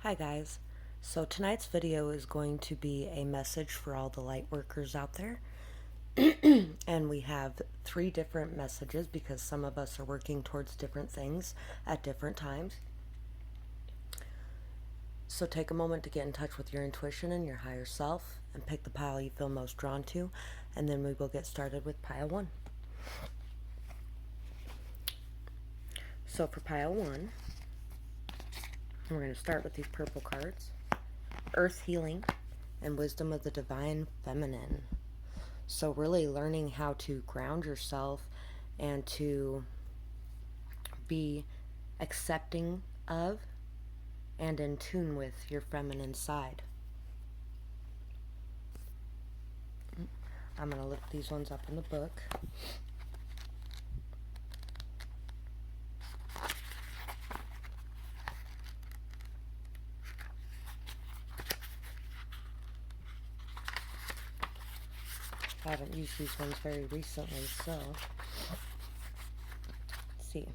Hi guys. So tonight's video is going to be a message for all the light workers out there. And we have 3 different messages because some of us are working towards different things at different times. So take a moment to get in touch with your intuition and your higher self and pick the pile you feel most drawn to, and then we will get started with pile 1. So for pile 1, we're going to start with these purple cards. Earth Healing and Wisdom of the Divine Feminine. So really learning how to ground yourself and to be accepting of and in tune with your feminine side. I'm going to look these ones up in the book. I haven't used these ones very recently, so let's see.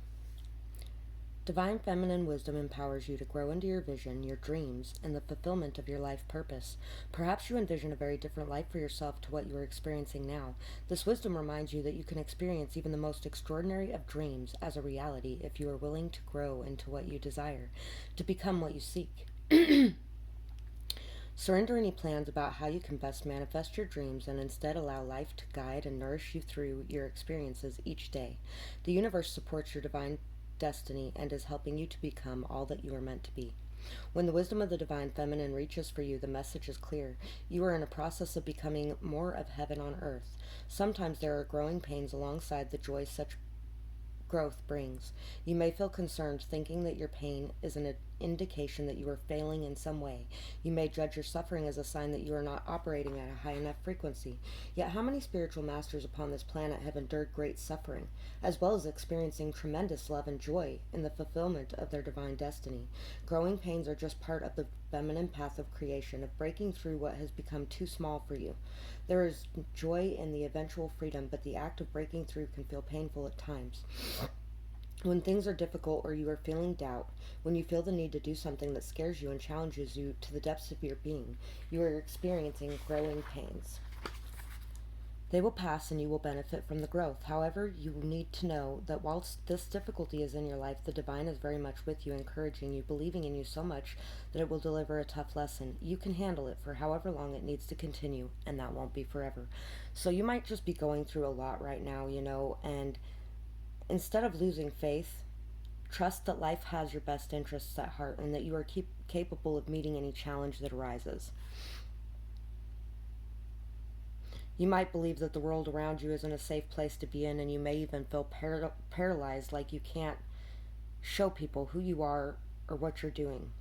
Divine feminine wisdom empowers you to grow into your vision, your dreams, and the fulfillment of your life purpose. Perhaps you envision a very different life for yourself to what you are experiencing now. This wisdom reminds you that you can experience even the most extraordinary of dreams as a reality if you are willing to grow into what you desire, to become what you seek. Surrender any plans about how you can best manifest your dreams and instead allow life to guide and nourish you through your experiences each day. The universe supports your divine destiny and is helping you to become all that you are meant to be. When the wisdom of the divine feminine reaches for you, the message is clear. You are in a process of becoming more of heaven on earth. Sometimes there are growing pains alongside the joy such growth brings. You may feel concerned, thinking that your pain is an indication that you are failing in some way. You may judge your suffering as a sign that you are not operating at a high enough frequency. Yet how many spiritual masters upon this planet have endured great suffering, as well as experiencing tremendous love and joy in the fulfillment of their divine destiny? Growing pains are just part of the feminine path of creation, of breaking through what has become too small for you. There is joy in the eventual freedom, but the act of breaking through can feel painful at times. When things are difficult or you are feeling doubt, when you feel the need to do something that scares you and challenges you to the depths of your being, you are experiencing growing pains. They will pass and you will benefit from the growth. However, you need to know that whilst this difficulty is in your life, the divine is very much with you, encouraging you, believing in you so much that it will deliver a tough lesson. You can handle it for however long it needs to continue, and that won't be forever. So you might just be going through a lot right now, and instead of losing faith, trust that life has your best interests at heart and that you are capable of meeting any challenge that arises. You might believe that the world around you isn't a safe place to be in, and you may even feel paralyzed, like you can't show people who you are or what you're doing.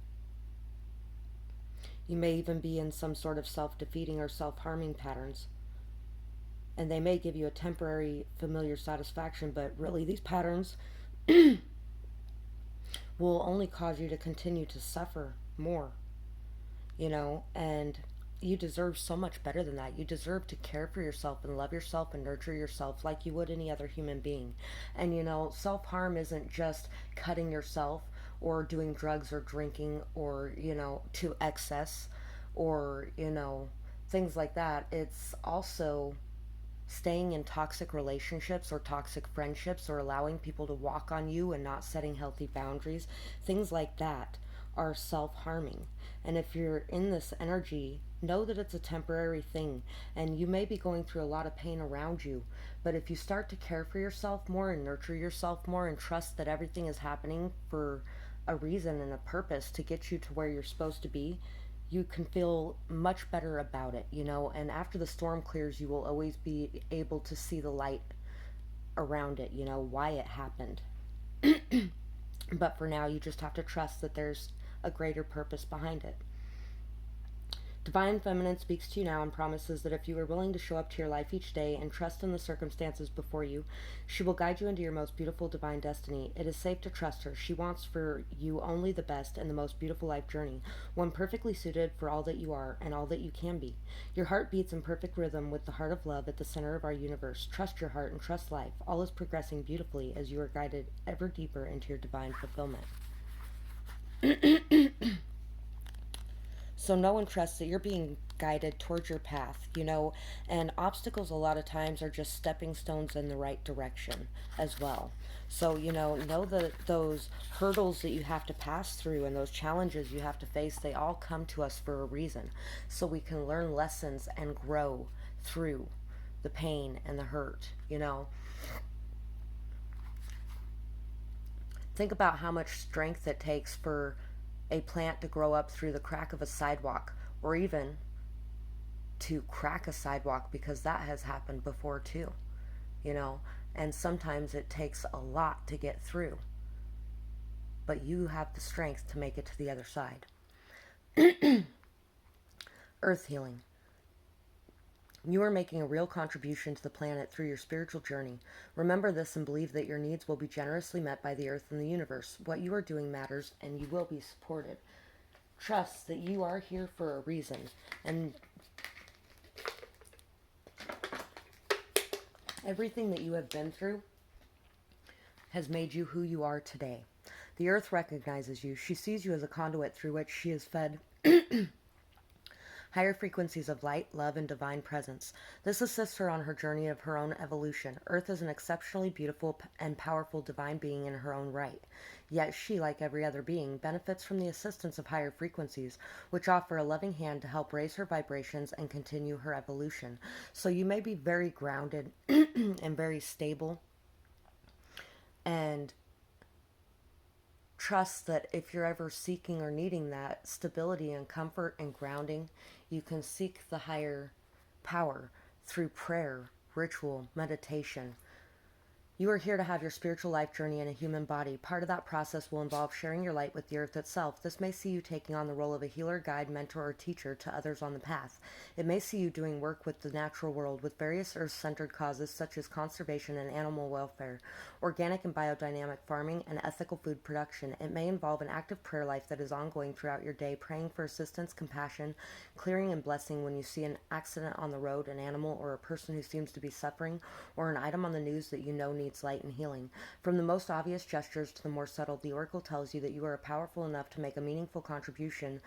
You may even be in some sort of self-defeating or self-harming patterns, and they may give you a temporary familiar satisfaction, but really these patterns will only cause you to continue to suffer more, and you deserve so much better than that. You deserve to care for yourself and love yourself and nurture yourself like you would any other human being. And self-harm isn't just cutting yourself or doing drugs or drinking or, to excess or, things like that. It's also staying in toxic relationships or toxic friendships or allowing people to walk on you and not setting healthy boundaries. Things like that are self-harming. And if you're in this energy, know that it's a temporary thing, and you may be going through a lot of pain around you, but if you start to care for yourself more and nurture yourself more and trust that everything is happening for a reason and a purpose to get you to where you're supposed to be, you can feel much better about it, and after the storm clears, you will always be able to see the light around it, why it happened. But for now, you just have to trust that there's a greater purpose behind it. Divine Feminine speaks to you now and promises that if you are willing to show up to your life each day and trust in the circumstances before you, she will guide you into your most beautiful divine destiny. It is safe to trust her. She wants for you only the best and the most beautiful life journey, one perfectly suited for all that you are and all that you can be. Your heart beats in perfect rhythm with the heart of love at the center of our universe. Trust your heart and trust life. All is progressing beautifully as you are guided ever deeper into your divine fulfillment. So know and trust that you're being guided towards your path, and obstacles a lot of times are just stepping stones in the right direction as well. So, know that those hurdles that you have to pass through and those challenges you have to face, they all come to us for a reason. So we can learn lessons and grow through the pain and the hurt. Think about how much strength it takes for a plant to grow up through the crack of a sidewalk, or even to crack a sidewalk, because that has happened before too, you know. And sometimes it takes a lot to get through, but you have the strength to make it to the other side. Earth healing. You are making a real contribution to the planet through your spiritual journey. Remember this and believe that your needs will be generously met by the earth and the universe. What you are doing matters and you will be supported. Trust that you are here for a reason, and everything that you have been through has made you who you are today. The earth recognizes you. She sees you as a conduit through which she is fed higher frequencies of light, love, and divine presence. This assists her on her journey of her own evolution. Earth is an exceptionally beautiful and powerful divine being in her own right. Yet she, like every other being, benefits from the assistance of higher frequencies, which offer a loving hand to help raise her vibrations and continue her evolution. So you may be very grounded and very stable, and trust that if you're ever seeking or needing that stability and comfort and grounding, you can seek the higher power through prayer, ritual, meditation. You are here to have your spiritual life journey in a human body. Part of that process will involve sharing your light with the earth itself. This may see you taking on the role of a healer, guide, mentor, or teacher to others on the path. It may see you doing work with the natural world with various earth-centered causes such as conservation and animal welfare, organic and biodynamic farming, and ethical food production. It may involve an active prayer life that is ongoing throughout your day, praying for assistance, compassion, clearing, and blessing when you see an accident on the road, an animal, or a person who seems to be suffering, or an item on the news that you know needs light and healing. From the most obvious gestures to the more subtle, the oracle tells you that you are powerful enough to make a meaningful contribution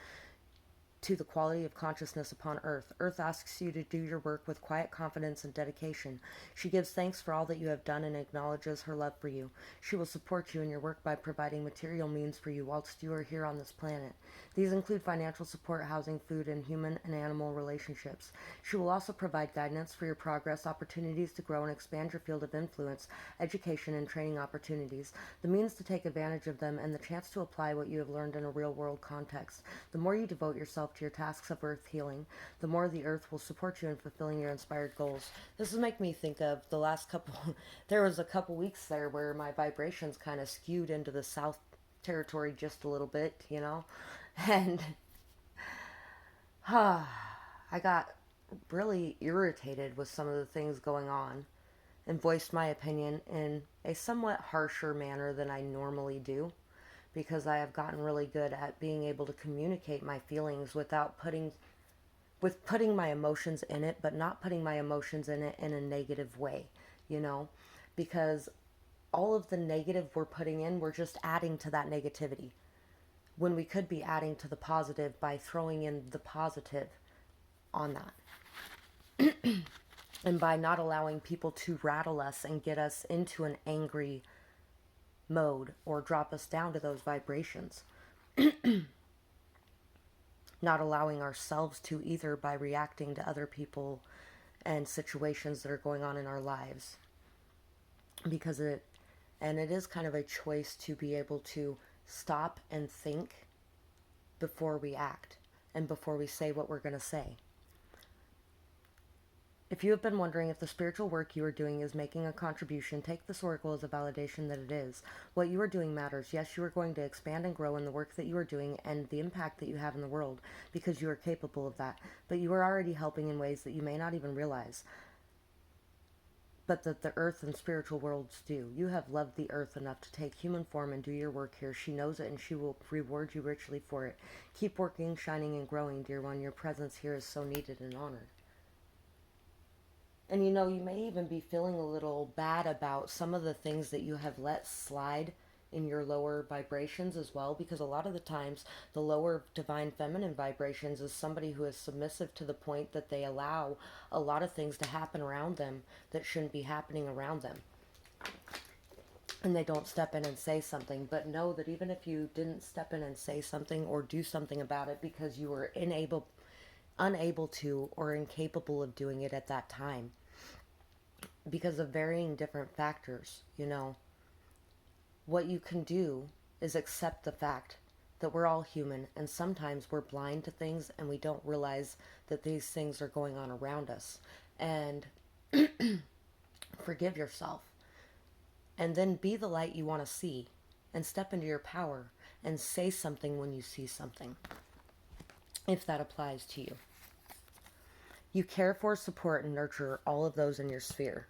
to the quality of consciousness upon earth. Earth asks you to do your work with quiet confidence and dedication. She gives thanks for all that you have done and acknowledges her love for you. She will support you in your work by providing material means for you whilst you are here on this planet. These include financial support, housing, food, and human and animal relationships. She will also provide guidance for your progress, opportunities to grow and expand your field of influence, education, and training opportunities, the means to take advantage of them, and the chance to apply what you have learned in a real-world context. The more you devote yourself to your tasks of earth healing, the more the earth will support you in fulfilling your inspired goals. This will make me think of the last couple there was a couple weeks there where my vibrations kind of skewed into the south territory just a little bit. And I got really irritated with some of the things going on and voiced my opinion in a somewhat harsher manner than I normally do, because I have gotten really good at being able to communicate my feelings without putting my emotions in it, but not putting my emotions in it in a negative way, because all of the negative we're putting in, we're just adding to that negativity, when we could be adding to the positive by throwing in the positive on that. And by not allowing people to rattle us and get us into an angry mode or drop us down to those vibrations. Not allowing ourselves to either, by reacting to other people and situations that are going on in our lives. Because it is kind of a choice to be able to stop and think before we act and before we say what we're going to say. If you have been wondering if the spiritual work you are doing is making a contribution, take this oracle as a validation that it is. What you are doing matters. Yes, you are going to expand and grow in the work that you are doing and the impact that you have in the world, because you are capable of that. But you are already helping in ways that you may not even realize, but that the earth and spiritual worlds do. You have loved the earth enough to take human form and do your work here. She knows it, and she will reward you richly for it. Keep working, shining, and growing, dear one. Your presence here is so needed and honored. And you may even be feeling a little bad about some of the things that you have let slide in your lower vibrations as well, because a lot of the times the lower divine feminine vibrations is somebody who is submissive to the point that they allow a lot of things to happen around them that shouldn't be happening around them, and they don't step in and say something. But know that even if you didn't step in and say something or do something about it because you were unable to or incapable of doing it at that time, because of varying different factors, what you can do is accept the fact that we're all human, and sometimes we're blind to things and we don't realize that these things are going on around us. And forgive yourself, and then be the light you want to see, and step into your power and say something when you see something, if that applies to you. You care for, support, and nurture all of those in your sphere.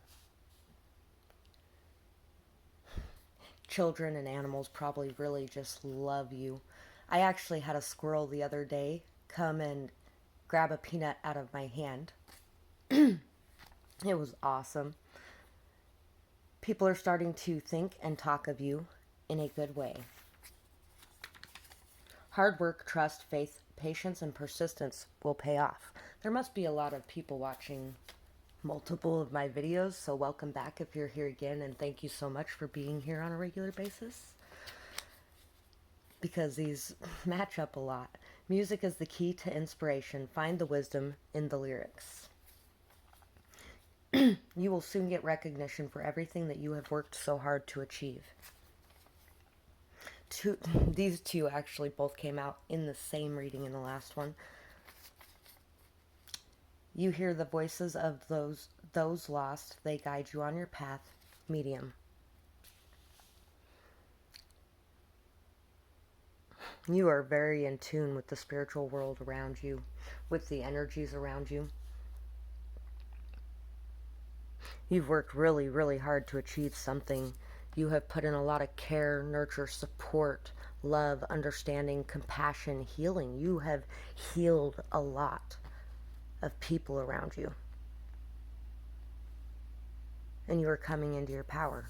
Children and animals probably really just love you. I actually had a squirrel the other day come and grab a peanut out of my hand. It was awesome. People are starting to think and talk of you in a good way. Hard work, trust, faith, patience, and persistence will pay off. There must be a lot of people watching multiple of my videos, so welcome back if you're here again, and thank you so much for being here on a regular basis, because these match up a lot. Music is the key to inspiration. Find the wisdom in the lyrics. You will soon get recognition for everything that you have worked so hard to achieve. These two actually both came out in the same reading in the last one. You hear the voices of those lost. They guide you on your path. Medium. You are very in tune with the spiritual world around you, with the energies around you. You've worked really, really hard to achieve something. You have put in a lot of care, nurture, support, love, understanding, compassion, healing. You have healed a lot of people around you. And you are coming into your power.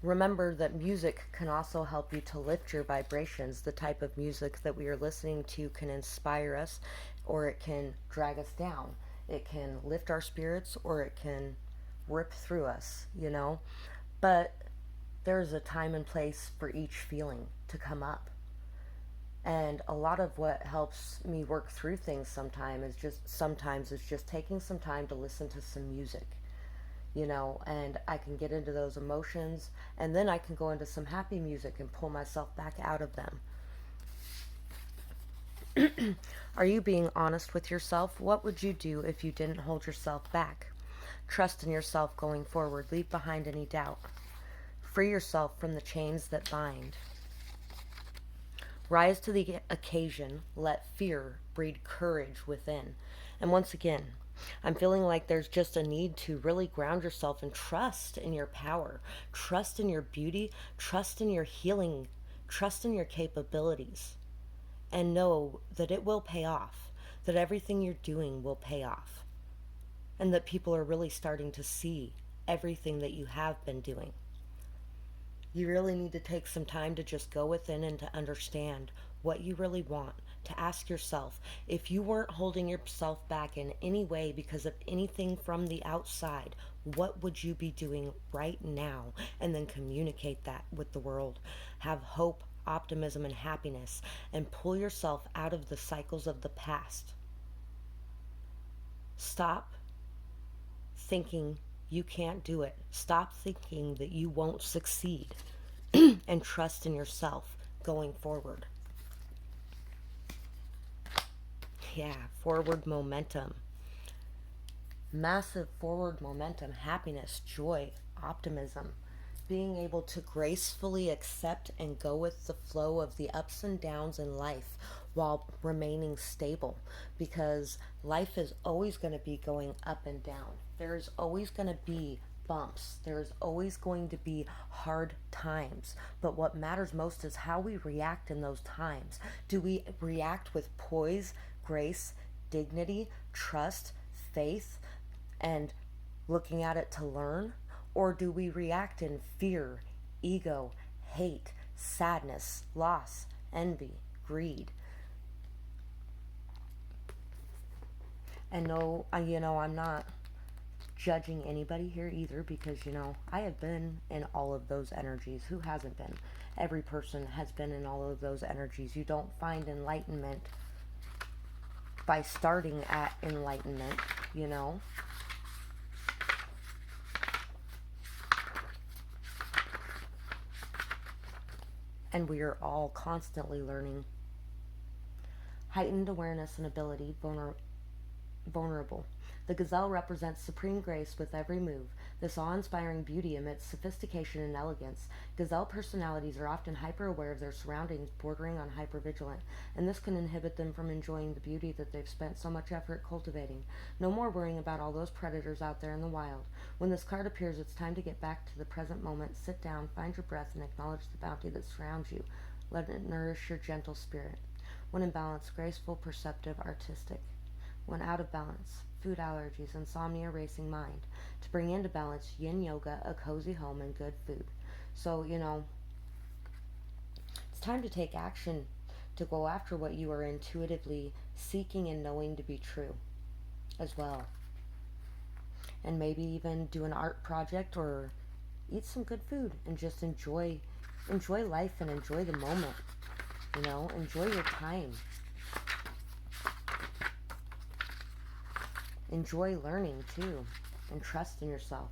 Remember that music can also help you to lift your vibrations. The type of music that we are listening to can inspire us, or it can drag us down. It can lift our spirits, or it can rip through us, But there's a time and place for each feeling to come up. And a lot of what helps me work through things sometimes is just taking some time to listen to some music, and I can get into those emotions, and then I can go into some happy music and pull myself back out of them. Are you being honest with yourself? What would you do if you didn't hold yourself back? Trust in yourself going forward. Leave behind any doubt. Free yourself from the chains that bind. Rise to the occasion. Let fear breed courage within. And once again, I'm feeling like there's just a need to really ground yourself and trust in your power. Trust in your beauty. Trust in your healing. Trust in your capabilities. And know that it will pay off. That everything you're doing will pay off. And that people are really starting to see everything that you have been doing. You really need to take some time to just go within and to understand what you really want. To ask yourself, if you weren't holding yourself back in any way because of anything from the outside, what would you be doing right now? And then communicate that with the world. Have hope, optimism, and happiness, and pull yourself out of the cycles of the past. Stop thinking you can't do it. Stop thinking that you won't succeed, and trust in yourself going forward. Yeah, forward momentum. Massive forward momentum, happiness, joy, optimism. Being able to gracefully accept and go with the flow of the ups and downs in life while remaining stable, because life is always going to be going up and down. There's always going to be bumps. There's always going to be hard times. But what matters most is how we react in those times. Do we react with poise, grace, dignity, trust, faith, and looking at it to learn? Or do we react in fear, ego, hate, sadness, loss, envy, greed? And no, I'm not judging anybody here either, because, I have been in all of those energies. Who hasn't been? Every person has been in all of those energies. You don't find enlightenment by starting at enlightenment, you know? And we are all constantly learning. Heightened awareness and ability, vulnerable. The gazelle represents supreme grace with every move. This awe-inspiring beauty emits sophistication and elegance. Gazelle personalities are often hyper-aware of their surroundings, bordering on hyper-vigilant, and this can inhibit them from enjoying the beauty that they've spent so much effort cultivating. No more worrying about all those predators out there in the wild. When this card appears, it's time to get back to the present moment. Sit down, find your breath, and acknowledge the bounty that surrounds you. Let it nourish your gentle spirit. When in balance, graceful, perceptive, artistic. When out of balance, food allergies, insomnia, racing mind. To bring into balance, yin yoga, a cozy home, and good food. So, it's time to take action, to go after what you are intuitively seeking and knowing to be true as well. And maybe even do an art project or eat some good food and just enjoy life and enjoy the moment. Enjoy your time. Enjoy learning too, and trust in yourself.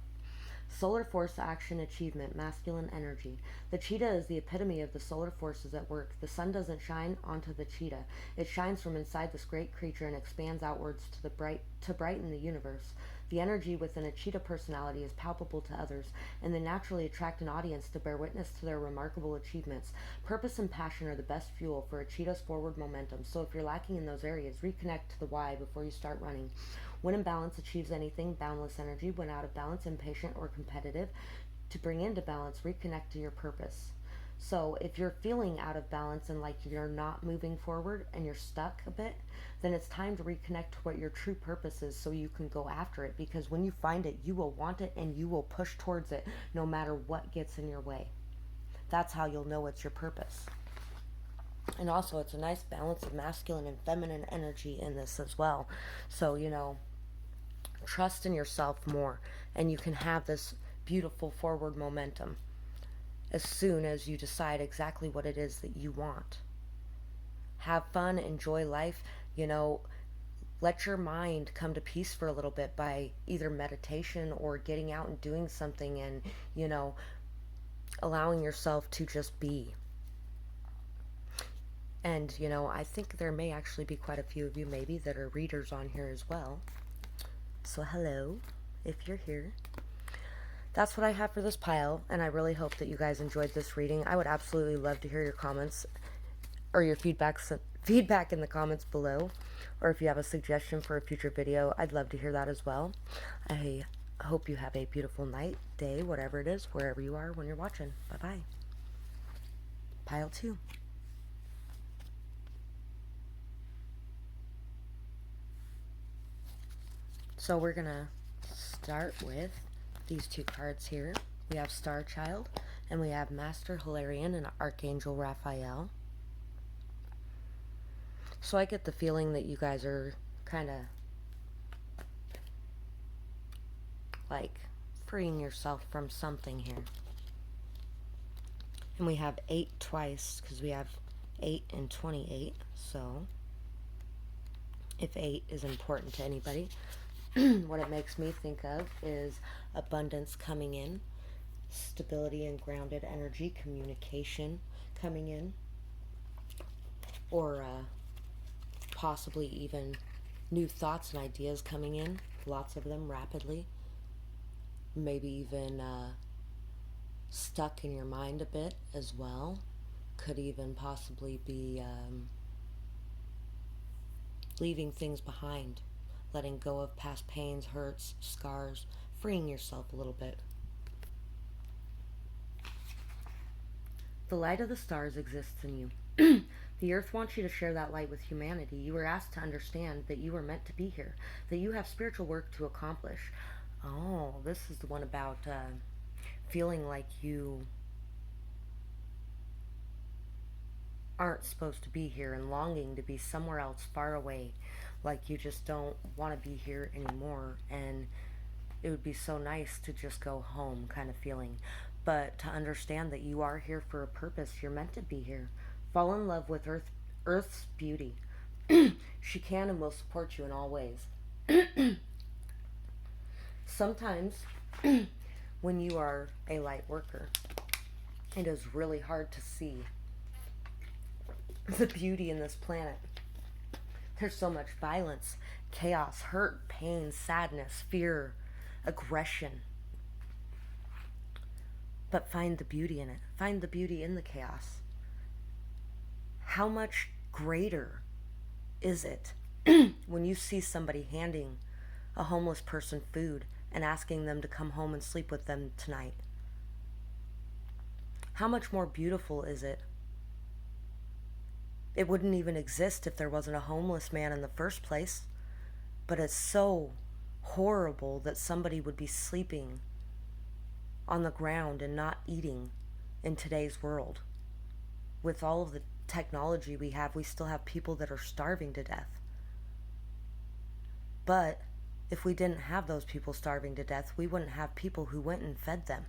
Solar force action achievement, masculine energy. The cheetah is the epitome of the solar forces at work. The sun doesn't shine onto the cheetah. It shines from inside this great creature and expands outwards to brighten the universe. The energy within a cheetah personality is palpable to others, and they naturally attract an audience to bear witness to their remarkable achievements. Purpose and passion are the best fuel for a cheetah's forward momentum, so if you're lacking in those areas, reconnect to the why before you start running. When in balance, achieves anything, boundless energy. When out of balance, impatient or competitive. To bring into balance, reconnect to your purpose. So if you're feeling out of balance and like you're not moving forward and you're stuck a bit, then it's time to reconnect to what your true purpose is so you can go after it, because when you find it, you will want it and you will push towards it no matter what gets in your way. That's how you'll know it's your purpose. And also, it's a nice balance of masculine and feminine energy in this as well. So, trust in yourself more, and you can have this beautiful forward momentum as soon as you decide exactly what it is that you want. Have fun, enjoy life, let your mind come to peace for a little bit by either meditation or getting out and doing something, and allowing yourself to just be. And I think there may actually be quite a few of you maybe that are readers on here as well. So hello, if you're here. That's what I have for this pile, and I really hope that you guys enjoyed this reading. I would absolutely love to hear your comments or your feedback in the comments below, or if you have a suggestion for a future video, I'd love to hear that as well. I hope you have a beautiful night, day, whatever it is, wherever you are when you're watching. Bye-bye. Pile 2. So we're going to start with these two cards here. We have Star Child, and we have Master Hilarion and Archangel Raphael. So I get the feeling that you guys are kind of like freeing yourself from something here. And we have 8 twice, because we have 8 and 28. So if 8 is important to anybody, what it makes me think of is abundance coming in, stability and grounded energy, communication coming in, or possibly even new thoughts and ideas coming in, lots of them rapidly, maybe even stuck in your mind a bit as well, could even possibly be leaving things behind, letting go of past pains, hurts, scars, freeing yourself a little bit. The light of the stars exists in you. The earth wants you to share that light with humanity. You were asked to understand that you were meant to be here, that you have spiritual work to accomplish. Oh, this is the one about feeling like you aren't supposed to be here and longing to be somewhere else far away, like you just don't want to be here anymore, and it would be so nice to just go home kind of feeling. But to understand that you are here for a purpose, you're meant to be here. Fall in love with Earth's beauty. She can and will support you in all ways. Sometimes when you are a light worker, it is really hard to see the beauty in this planet. There's so much violence, chaos, hurt, pain, sadness, fear, aggression. But find the beauty in it. Find the beauty in the chaos. How much greater is it when you see somebody handing a homeless person food and asking them to come home and sleep with them tonight? How much more beautiful is it? It wouldn't even exist if there wasn't a homeless man in the first place. But it's so horrible that somebody would be sleeping on the ground and not eating in today's world. With all of the technology we have, we still have people that are starving to death. But if we didn't have those people starving to death, we wouldn't have people who went and fed them.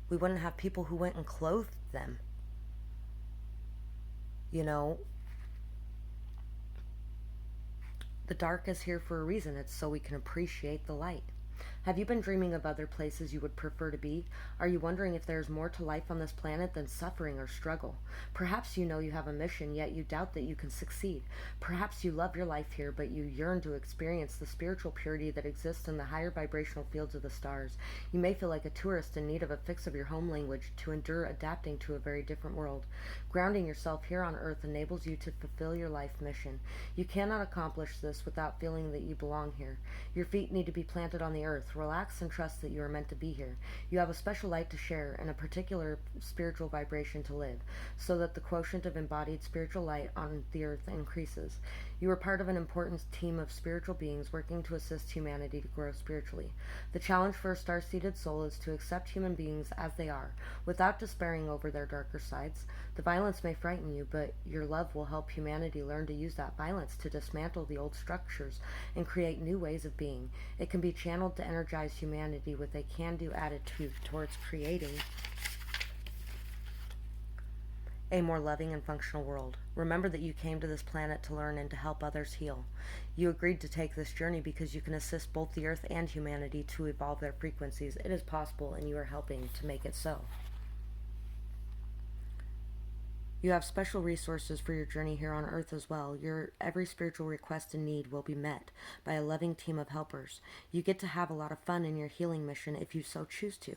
We wouldn't have people who went and clothed them. You know, the dark is here for a reason. It's so we can appreciate the light. Have you been dreaming of other places you would prefer to be? Are you wondering if there is more to life on this planet than suffering or struggle? Perhaps you know you have a mission, yet you doubt that you can succeed. Perhaps you love your life here, but you yearn to experience the spiritual purity that exists in the higher vibrational fields of the stars. You may feel like a tourist in need of a fix of your home language to endure adapting to a very different world. Grounding yourself here on Earth enables you to fulfill your life mission. You cannot accomplish this without feeling that you belong here. Your feet need to be planted on the earth. Relax and trust that you are meant to be here. You have a special light to share and a particular spiritual vibration to live, so that the quotient of embodied spiritual light on the earth increases. You are part of an important team of spiritual beings working to assist humanity to grow spiritually. The challenge for a star-seeded soul is to accept human beings as they are, without despairing over their darker sides. The violence may frighten you, but your love will help humanity learn to use that violence to dismantle the old structures and create new ways of being. It can be channeled to energize humanity with a can-do attitude towards creating a more loving and functional world. Remember that you came to this planet to learn and to help others heal. You agreed to take this journey because you can assist both the earth and humanity to evolve their frequencies. It is possible, and you are helping to make it so. You have special resources for your journey here on Earth as well. Your every spiritual request and need will be met by a loving team of helpers. You get to have a lot of fun in your healing mission if you so choose to.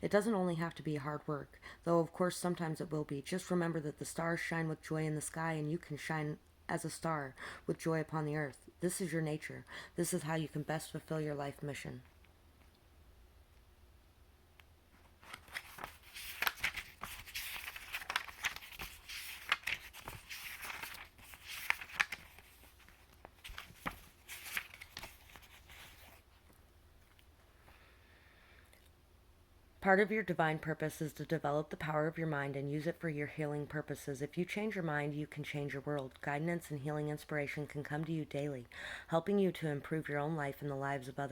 It doesn't only have to be hard work, though of course sometimes it will be. Just remember that the stars shine with joy in the sky, and you can shine as a star with joy upon the earth. This is your nature. This is how you can best fulfill your life mission. Part of your divine purpose is to develop the power of your mind and use it for your healing purposes. If you change your mind, you can change your world. Guidance and healing inspiration can come to you daily, helping you to improve your own life and the lives of others.